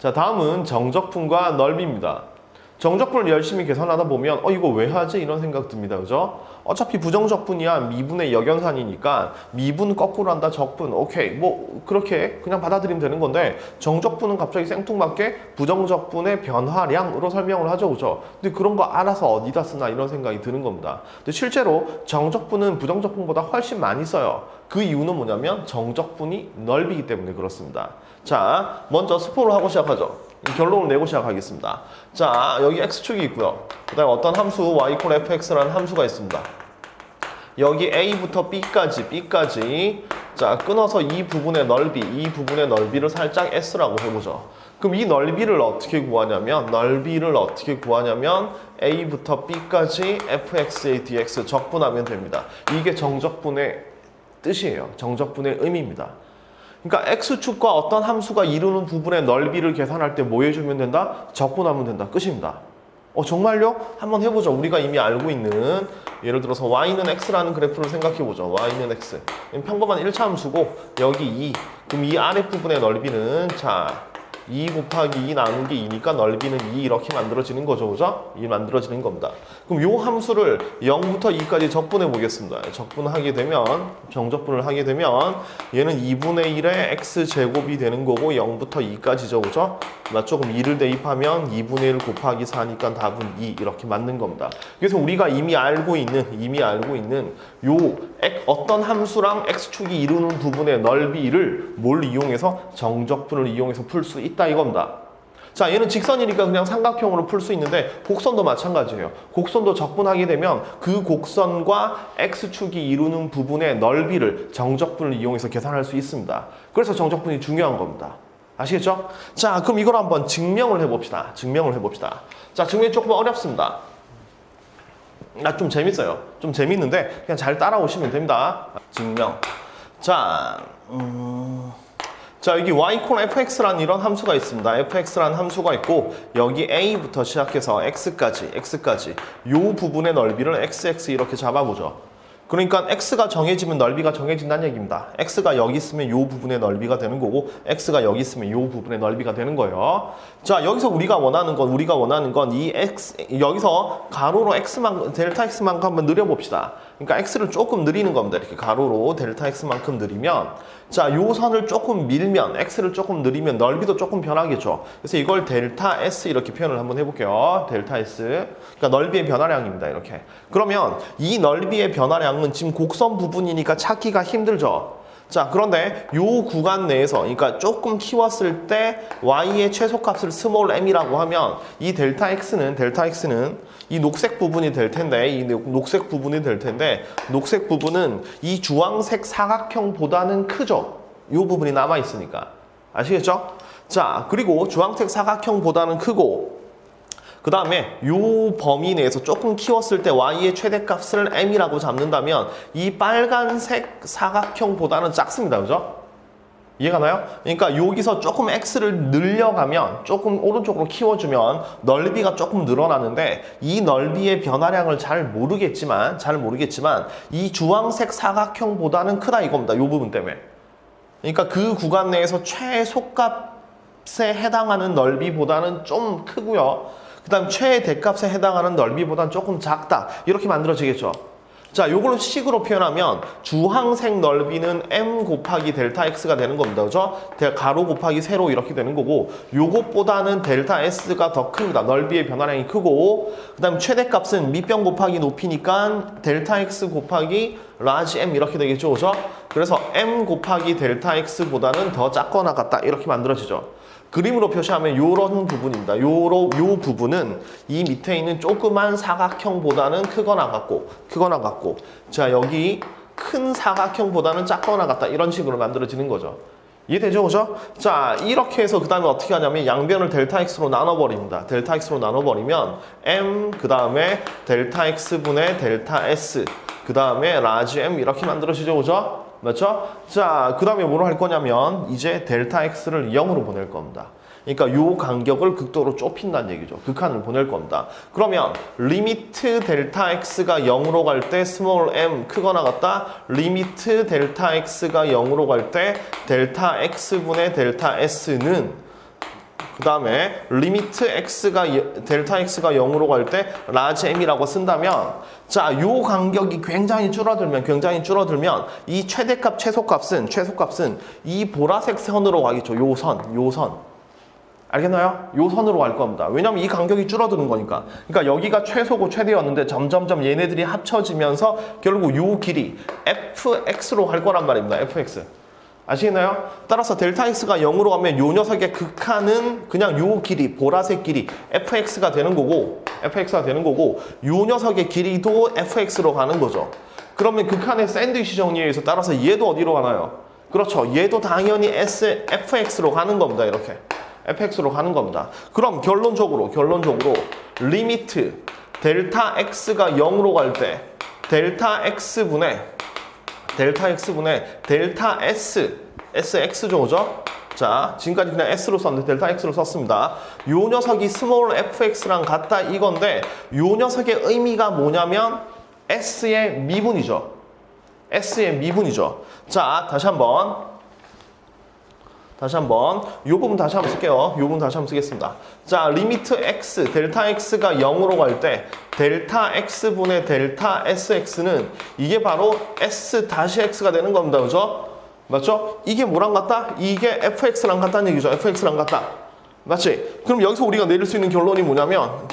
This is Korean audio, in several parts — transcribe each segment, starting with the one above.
자, 다음은 정적분과 넓이입니다. 정적분을 열심히 계산하다 보면 이거 왜 하지? 이런 생각 듭니다. 그죠? 어차피 부정적분이야 미분의 역연산이니까 미분 거꾸로 한다 적분 오케이 뭐 그렇게 그냥 받아들이면 되는 건데 정적분은 갑자기 생뚱맞게 부정적분의 변화량으로 설명을 하죠. 그죠? 근데 그런 거 알아서 어디다 쓰나 이런 생각이 드는 겁니다. 근데 실제로 정적분은 부정적분보다 훨씬 많이 써요. 그 이유는 뭐냐면 정적분이 넓이기 때문에 그렇습니다. 자, 먼저 스포를 하고 시작하죠. 결론을 내고 시작하겠습니다. 자, 여기 x축이 있고요. 그 다음에 어떤 함수 y = fx라는 함수가 있습니다. 여기 a부터 b까지 자, 끊어서 이 부분의 넓이를 살짝 s라고 해보죠. 그럼 이 넓이를 어떻게 구하냐면 a부터 b까지 fx의 dx 적분하면 됩니다. 이게 정적분의 뜻이에요. 정적분의 의미입니다. 그러니까 x축과 어떤 함수가 이루는 부분의 넓이를 계산할 때 뭐 해주면 된다? 적분하면 된다. 끝입니다. 정말요? 한번 해보죠. 우리가 이미 알고 있는 예를 들어서 y는 x라는 그래프를 생각해보죠. y는 x. 평범한 1차 함수고 여기 2. 그럼 이 아랫부분의 넓이는 자 2 곱하기 2 나누기 2니까 넓이는 2 이렇게 만들어지는 거죠. 그죠? 2 만들어지는 겁니다. 그럼 요 함수를 0부터 2까지 적분해 보겠습니다. 적분하게 되면 정적분을 하게 되면 얘는 2분의 1의 x제곱이 되는 거고 0부터 2까지죠. 그죠? 나 조금 2를 대입하면 2분의 1 곱하기 4니까 답은 2 이렇게 맞는 겁니다. 그래서 우리가 이미 알고 있는 요 어떤 함수랑 x축이 이루는 부분의 넓이를 뭘 이용해서 정적분을 이용해서 풀 수 있다 이겁니다. 자, 얘는 직선이니까 그냥 삼각형으로 풀 수 있는데 곡선도 마찬가지예요. 곡선도 적분하게 되면 그 곡선과 x축이 이루는 부분의 넓이를 정적분을 이용해서 계산할 수 있습니다. 그래서 정적분이 중요한 겁니다. 아시겠죠? 자, 그럼 이걸 한번 증명을 해봅시다. 자, 증명이 조금 어렵습니다. 좀 재밌어요. 좀 재밌는데 그냥 잘 따라오시면 됩니다. 증명. 자, 여기 y = fx라는 이런 함수가 있습니다. fx라는 함수가 있고 여기 a부터 시작해서 x까지 요 부분의 넓이를 xx 이렇게 잡아보죠. 그러니까 x가 정해지면 넓이가 정해진다는 얘기입니다. x가 여기 있으면 요 부분의 넓이가 되는 거고 x가 여기 있으면 요 부분의 넓이가 되는 거예요. 자, 여기서 우리가 원하는 건 이 x 여기서 가로로 델타 x만큼 한번 느려봅시다. 그러니까 x를 조금 느리는 겁니다. 이렇게 가로로 델타 x만큼 느리면 자, 요 선을 조금 밀면 x를 조금 느리면 넓이도 조금 변하겠죠. 그래서 이걸 델타 s 이렇게 표현을 한번 해볼게요. 델타 s. 그러니까 넓이의 변화량입니다. 이렇게. 그러면 이 넓이의 변화량은 지금 곡선 부분이니까 찾기가 힘들죠. 자, 그런데 요 구간 내에서 그러니까 조금 키웠을 때 y의 최소값을 스몰 m이라고 하면 이 델타 x는 이 녹색 부분이 될 텐데 녹색 부분은 이 주황색 사각형보다는 크죠. 요 부분이 남아 있으니까. 아시겠죠? 자, 그리고 주황색 사각형보다는 크고 그 다음에 요 범위 내에서 조금 키웠을 때 y의 최대값을 m이라고 잡는다면 이 빨간색 사각형보다는 작습니다. 그죠? 이해가 나요? 그러니까 여기서 조금 x를 늘려가면 조금 오른쪽으로 키워주면 넓이가 조금 늘어나는데 이 넓이의 변화량을 잘 모르겠지만 이 주황색 사각형보다는 크다 이겁니다. 요 부분 때문에. 그러니까 그 구간 내에서 최소값에 해당하는 넓이보다는 좀 크고요. 그 다음 최대값에 해당하는 넓이보다는 조금 작다. 이렇게 만들어지겠죠. 자, 요걸로 식으로 표현하면 주황색 넓이는 m 곱하기 델타 x가 되는 겁니다. 그죠? 가로 곱하기 세로 이렇게 되는 거고 요것보다는 델타 s가 더 큽니다. 넓이의 변화량이 크고 그 다음 최대값은 밑변 곱하기 높이니까 델타 x 곱하기 라지 m 이렇게 되겠죠. 그죠? 그래서 m 곱하기 델타 x보다는 더 작거나 같다. 이렇게 만들어지죠. 그림으로 표시하면 요런 부분입니다. 요 부분은 이 밑에 있는 조그만 사각형보다는 크거나 같고 자, 여기 큰 사각형보다는 작거나 같다. 이런 식으로 만들어지는 거죠. 이해되죠? 그죠? 자, 이렇게 해서 그 다음에 어떻게 하냐면 양변을 델타 x로 나눠버립니다. 델타 x로 나눠버리면 m 그 다음에 델타 x분의 델타 s 그 다음에 라지 m 이렇게 만들어지죠. 그죠? 맞죠? 자, 그 다음에 뭐로 할 거냐면 이제 델타 x를 0으로 보낼 겁니다. 그러니까 요 간격을 극도로 좁힌다는 얘기죠. 극한을 보낼 겁니다. 그러면 리미트 델타 x가 0으로 갈 때 스몰 m 크거나 같다. 리미트 델타 x가 0으로 갈 때 델타 x분의 델타 s는 그 다음에 리미트 x가 델타 x가 0으로 갈 때 라지 m이라고 쓴다면 자, 요 간격이 굉장히 줄어들면 이 최대값 최소값은 이 보라색 선으로 가겠죠. 요 선. 알겠나요? 요 선으로 갈 겁니다. 왜냐면 이 간격이 줄어드는 거니까. 그러니까 여기가 최소고 최대였는데 점점점 얘네들이 합쳐지면서 결국 요 길이 fx로 갈 거란 말입니다. fx. 아시겠나요? 따라서 델타 x가 0으로 가면 요 녀석의 극한은 그냥 요 길이, 보라색 길이 fx가 되는 거고 요 녀석의 길이도 fx로 가는 거죠. 그러면 극한의 샌드위치 정리에 의해서 따라서 얘도 어디로 가나요? 그렇죠. 얘도 당연히 fx로 가는 겁니다. 이렇게. fx로 가는 겁니다. 그럼 결론적으로 리미트 델타 x가 0으로 갈 때 델타 x분의 델타 sx죠, 그죠? 자, 지금까지 그냥 s로 썼는데 델타 x로 썼습니다. 요 녀석이 스몰 fx랑 같다 이건데 요 녀석의 의미가 뭐냐면 s의 미분이죠. 자, 다시 한번 요 부분 다시 한번 쓸게요. 요 부분 다시 한번 쓰겠습니다. 자, 리미트 x, 델타 x가 0으로 갈 때 델타 x분의 델타 sx는 이게 바로 s-x가 되는 겁니다. 그죠? 맞죠? 이게 뭐랑 같다? 이게 fx랑 같다는 얘기죠. fx랑 같다. 맞지? 그럼 여기서 우리가 내릴 수 있는 결론이 뭐냐면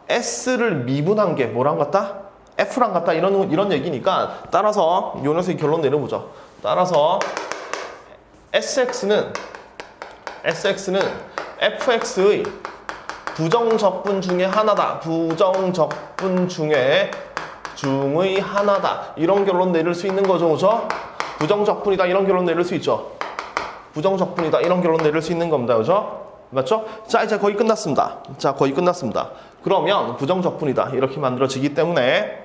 s를 미분한 게 뭐랑 같다? f랑 같다. 이런 얘기니까 따라서 요 녀석의 결론 내려보죠. 따라서 SX는 fx의 부정적분 중에 하나다. 중의 하나다. 이런 결론 내릴 수 있는 거죠. 그죠? 부정적분이다. 이런 결론 내릴 수 있죠. 부정적분이다. 이런 결론 내릴 수 있는 겁니다. 그죠? 맞죠? 자, 이제 거의 끝났습니다. 그러면 부정적분이다. 이렇게 만들어지기 때문에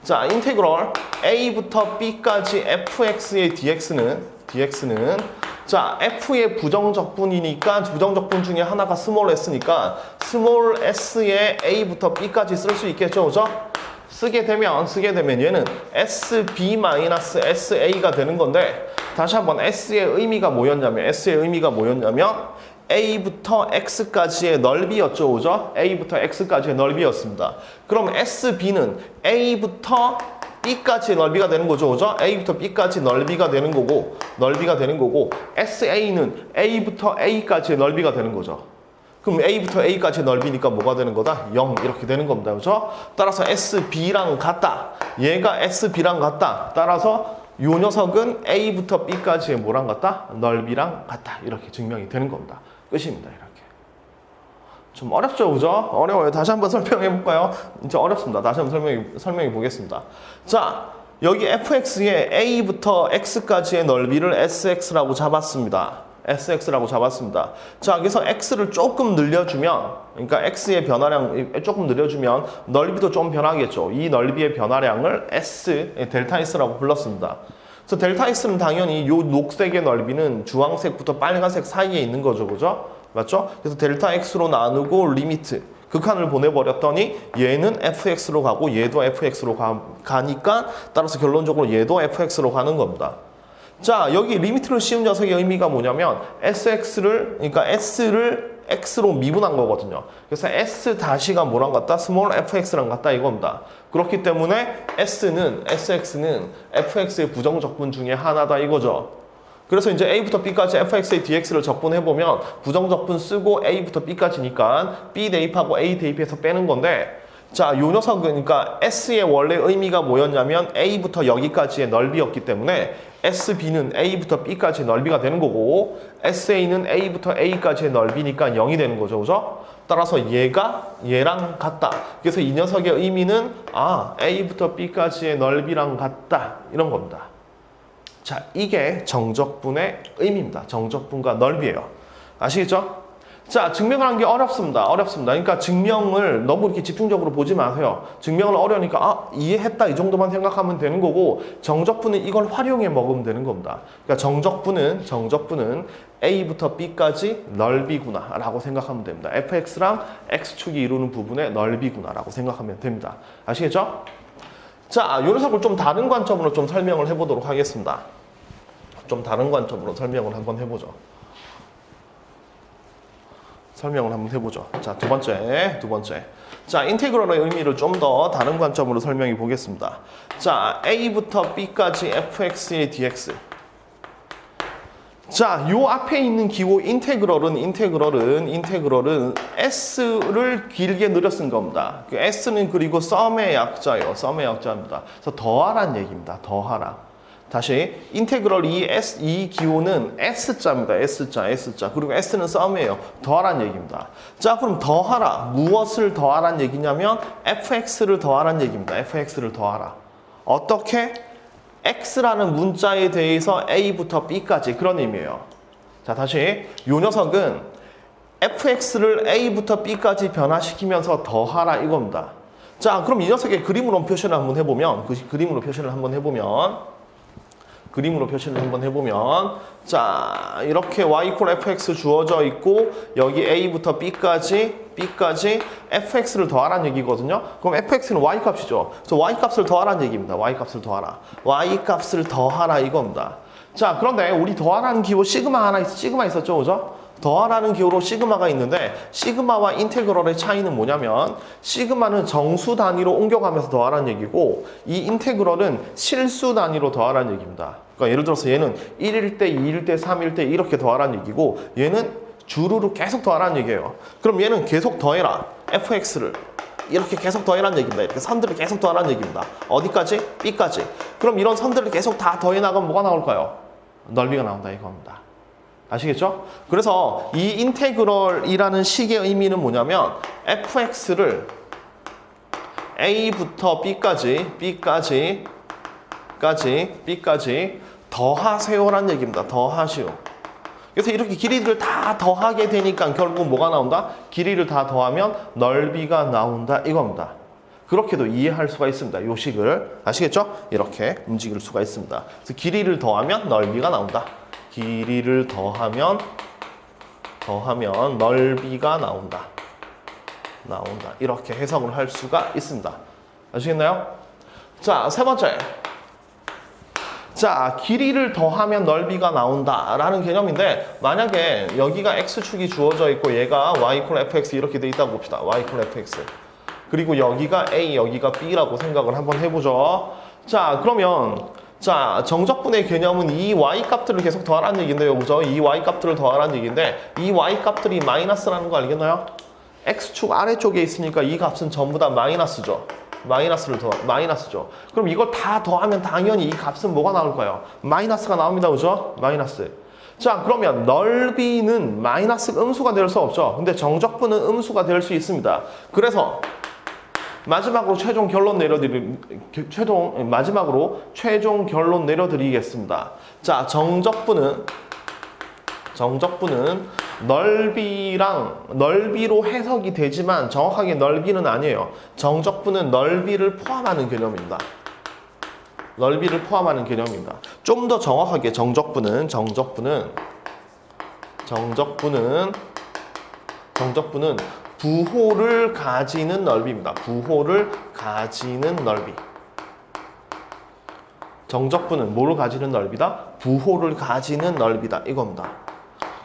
자, 인테그럴 a부터 b까지 fx의 dx는 자, f의 부정적분이니까 부정적분 중에 하나가 스몰 s니까 스몰 s의 a부터 b까지 쓸 수 있겠죠. 그죠? 쓰게 되면 얘는 sb-sa가 되는 건데 다시 한번 s의 의미가 뭐였냐면 a부터 x까지의 넓이였죠. 그죠? a부터 x까지의 넓이였습니다. 그럼 sb는 a부터 b까지의 넓이가 되는 거죠. 그죠? a부터 b까지 넓이가 되는 거고 sa는 a부터 a까지의 넓이가 되는 거죠. 그럼 a부터 a까지의 넓이니까 뭐가 되는 거다? 0 이렇게 되는 겁니다. 그죠? 따라서 sb랑 같다. 얘가 sb랑 같다. 따라서 요 녀석은 a부터 b까지의 뭐랑 같다? 넓이랑 같다. 이렇게 증명이 되는 겁니다. 끝입니다. 이렇게. 좀 어렵죠, 그죠? 어려워요. 다시 한번 설명해 볼까요? 이제 어렵습니다. 다시 한번 설명해 보겠습니다. 자, 여기 fx의 a부터 x까지의 넓이를 sx라고 잡았습니다. 자, 여기서 x를 조금 늘려주면, 그러니까 x의 변화량 조금 늘려주면 넓이도 좀 변하겠죠. 이 넓이의 변화량을 델타 s라고 불렀습니다. 그래서 델타 s는 당연히 이 녹색의 넓이는 주황색부터 빨간색 사이에 있는 거죠, 그죠? 맞죠? 그래서 델타 x로 나누고 리미트 극한을 보내버렸더니 얘는 fx로 가고 얘도 fx로 가니까 따라서 결론적으로 얘도 fx로 가는 겁니다. 자, 여기 리미트를 씌운 녀석의 의미가 뭐냐면 s를 x로 미분한 거거든요. 그래서 s-가 뭐랑 같다? 스몰 fx랑 같다 이겁니다. 그렇기 때문에 sx는 fx의 부정적분 중에 하나다 이거죠. 그래서 이제 a부터 b까지 fx의 dx를 적분해보면 부정적분 쓰고 a부터 b까지니까 b 대입하고 a 대입해서 빼는 건데 자, 요 녀석은 그러니까 s의 원래 의미가 뭐였냐면 a부터 여기까지의 넓이였기 때문에 sb는 a부터 b까지의 넓이가 되는 거고 sa는 a부터 a까지의 넓이니까 0이 되는 거죠. 그죠? 따라서 얘가 얘랑 같다. 그래서 이 녀석의 의미는 a부터 b까지의 넓이랑 같다. 이런 겁니다. 자, 이게 정적분의 의미입니다. 정적분과 넓이에요. 아시겠죠? 자, 증명을 한 게 어렵습니다. 그러니까 증명을 너무 이렇게 집중적으로 보지 마세요. 증명을 어려우니까 이해했다 이 정도만 생각하면 되는 거고 정적분은 이걸 활용해 먹으면 되는 겁니다. 그러니까 정적분은 A부터 B까지 넓이구나 라고 생각하면 됩니다. fx랑 x축이 이루는 부분의 넓이구나 라고 생각하면 됩니다. 아시겠죠? 자, 요 녀석을 좀 다른 관점으로 좀 설명을 해보도록 하겠습니다. 좀 다른 관점으로 설명을 한번 해보죠. 설명을 한번 해보죠. 자, 두 번째. 자, 인테그럴의 의미를 좀 더 다른 관점으로 설명해 보겠습니다. 자, a부터 b까지 fx의 dx. 자, 요 앞에 있는 기호 인테그럴은 s를 길게 늘려 쓴 겁니다. 그 s는 그리고 썸의 약자예요. 썸의 약자입니다. 그래서 더하란 얘기입니다. 더하라. 다시 인테그럴 이 기호는 s자입니다. s자. 그리고 s는 썸이에요. 더하란 얘기입니다. 자, 그럼 더하라. 무엇을 더하란 얘기냐면 fx를 더하란 얘기입니다. fx를 더하라. 어떻게? x라는 문자에 대해서 a부터 b까지 그런 의미예요. 자, 다시 요 녀석은 fx를 a부터 b까지 변화시키면서 더하라 이겁니다. 자, 그럼 이 녀석의 그림으로 표시를 한번 해보면 자, 이렇게 y = fx 주어져 있고 여기 a부터 b까지 fx를 더하라는 얘기거든요. 그럼 fx는 y 값이죠. 그래서 y 값을 더하라는 얘기입니다. y 값을 더하라 이겁니다. 자, 그런데 우리 더하라는 기호 시그마 있었죠, 그죠? 더하라는 기호로 시그마가 있는데 시그마와 인테그럴의 차이는 뭐냐면 시그마는 정수 단위로 옮겨가면서 더하라는 얘기고 이 인테그럴은 실수 단위로 더하라는 얘기입니다. 그러니까 예를 들어서 얘는 1일 때, 2일 때, 3일 때 이렇게 더하라는 얘기고 얘는 주르륵 계속 더하라는 얘기예요. 그럼 얘는 계속 더해라. fx를 이렇게 계속 더해라는 얘기입니다. 이렇게 선들을 계속 더하라는 얘기입니다. 어디까지? b까지. 그럼 이런 선들을 계속 다 더해 나가면 뭐가 나올까요? 넓이가 나온다 이겁니다. 아시겠죠? 그래서 이 인테그럴이라는 식의 의미는 뭐냐면 fx를 a부터 b까지 더하세요라는 얘기입니다. 더하시오. 그래서 이렇게 길이를 다 더하게 되니까 결국 뭐가 나온다? 길이를 다 더하면 넓이가 나온다 이겁니다. 그렇게도 이해할 수가 있습니다. 요 식을 아시겠죠? 이렇게 움직일 수가 있습니다. 그래서 길이를 더하면 넓이가 나온다. 길이를 더하면 넓이가 나온다. 이렇게 해석을 할 수가 있습니다. 아시겠나요? 자, 세 번째. 자, 길이를 더하면 넓이가 나온다라는 개념인데 만약에 여기가 x축이 주어져 있고 얘가 y = fx 이렇게 돼 있다고 봅시다. y = fx. 그리고 여기가 a, 여기가 b라고 생각을 한번 해보죠. 자, 그러면 자, 정적분의 개념은 이 y값들을 계속 더하라는 얘기인데요. 그죠? 이 y값들을 더하라는 얘기인데 이 y값들이 마이너스라는 거 알겠나요? x축 아래쪽에 있으니까 이 값은 전부 다 마이너스죠. 마이너스죠. 그럼 이걸 다 더하면 당연히 이 값은 뭐가 나올까요? 마이너스가 나옵니다. 그죠? 마이너스. 자, 그러면 넓이는 마이너스 음수가 될 수 없죠. 근데 정적분은 음수가 될 수 있습니다. 그래서 마지막으로 최종 결론 내려드리겠습니다. 자, 정적분은 넓이로 해석이 되지만 정확하게 넓이는 아니에요. 정적분은 넓이를 포함하는 개념입니다. 좀 더 정확하게 정적분은 부호를 가지는 넓이입니다. 정적분은 뭐를 가지는 넓이다? 부호를 가지는 넓이다. 이겁니다.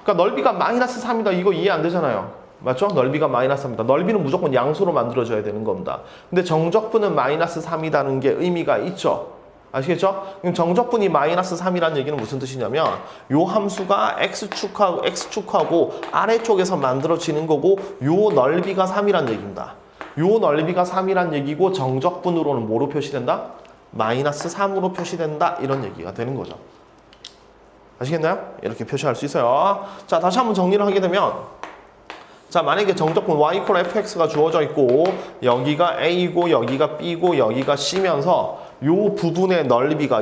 그러니까 넓이가 -3이다. 이거 이해 안 되잖아요. 맞죠? 넓이가 -3이다. 넓이는 무조건 양수로 만들어져야 되는 겁니다. 근데 정적분은 -3이라는 게 의미가 있죠. 아시겠죠? 그럼 정적분이 -3이라는 얘기는 무슨 뜻이냐면 요 함수가 x축하고 아래쪽에서 만들어지는 거고 요 넓이가 3이라는 얘기입니다. 요 넓이가 3이라는 얘기고 정적분으로는 뭐로 표시된다? -3으로 표시된다. 이런 얘기가 되는 거죠. 아시겠나요? 이렇게 표시할 수 있어요. 자, 다시 한번 정리를 하게 되면 자, 만약에 정적분 y = fx가 주어져 있고 여기가 a고 여기가 b고 여기가 c면서 요 부분의 넓이라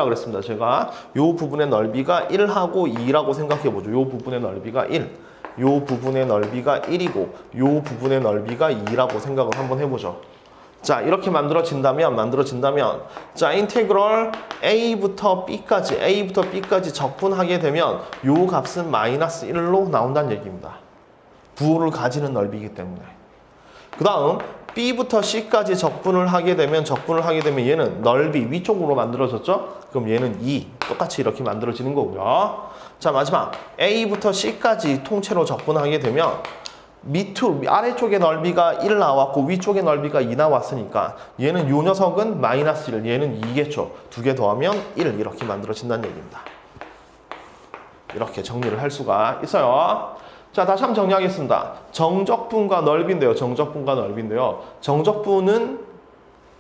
그랬습니다. 제가 요 부분의 넓이가 1하고 2라고 생각해 보죠. 요 부분의 넓이가 1. 요 부분의 넓이가 1이고 요 부분의 넓이가 2라고 생각을 한번 해 보죠. 자, 이렇게 만들어진다면 자, 인테그럴 a부터 b까지 적분하게 되면 요 값은 -1로 나온다는 얘기입니다. 부호를 가지는 넓이이기 때문에. 그 다음 B부터 C까지 적분을 하게 되면 얘는 넓이 위쪽으로 만들어졌죠? 그럼 얘는 2 똑같이 이렇게 만들어지는 거고요. 자, 마지막 A부터 C까지 통째로 적분하게 되면 아래쪽의 넓이가 1 나왔고 위쪽의 넓이가 2 나왔으니까 얘는 요 녀석은 마이너스 1, 얘는 2겠죠. 두 개 더하면 1 이렇게 만들어진다는 얘기입니다. 이렇게 정리를 할 수가 있어요. 자, 다시 한번 정리하겠습니다. 정적분과 넓이인데요. 정적분은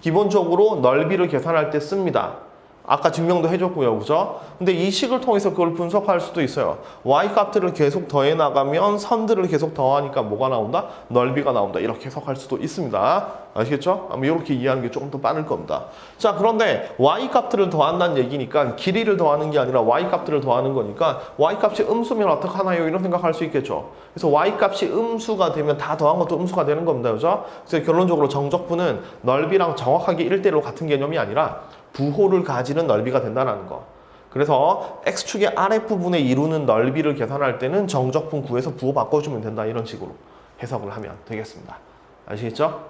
기본적으로 넓이를 계산할 때 씁니다. 아까 증명도 해줬고요. 그죠? 근데 이 식을 통해서 그걸 분석할 수도 있어요. y 값들을 계속 더해 나가면 선들을 계속 더하니까 뭐가 나온다? 넓이가 나온다. 이렇게 해석할 수도 있습니다. 아시겠죠? 아마 이렇게 이해하는 게 조금 더 빠를 겁니다. 자, 그런데 y 값들을 더한다는 얘기니까 길이를 더하는 게 아니라 y 값들을 더하는 거니까 y 값이 음수면 어떡하나요? 이런 생각할 수 있겠죠. 그래서 y 값이 음수가 되면 다 더한 것도 음수가 되는 겁니다. 그죠? 그래서 결론적으로 정적분은 넓이랑 정확하게 1대1로 같은 개념이 아니라 부호를 가지는 넓이가 된다는 거. 그래서 X축의 아랫부분에 이루는 넓이를 계산할 때는 정적분 구해서 부호 바꿔주면 된다. 이런 식으로 해석을 하면 되겠습니다. 아시겠죠?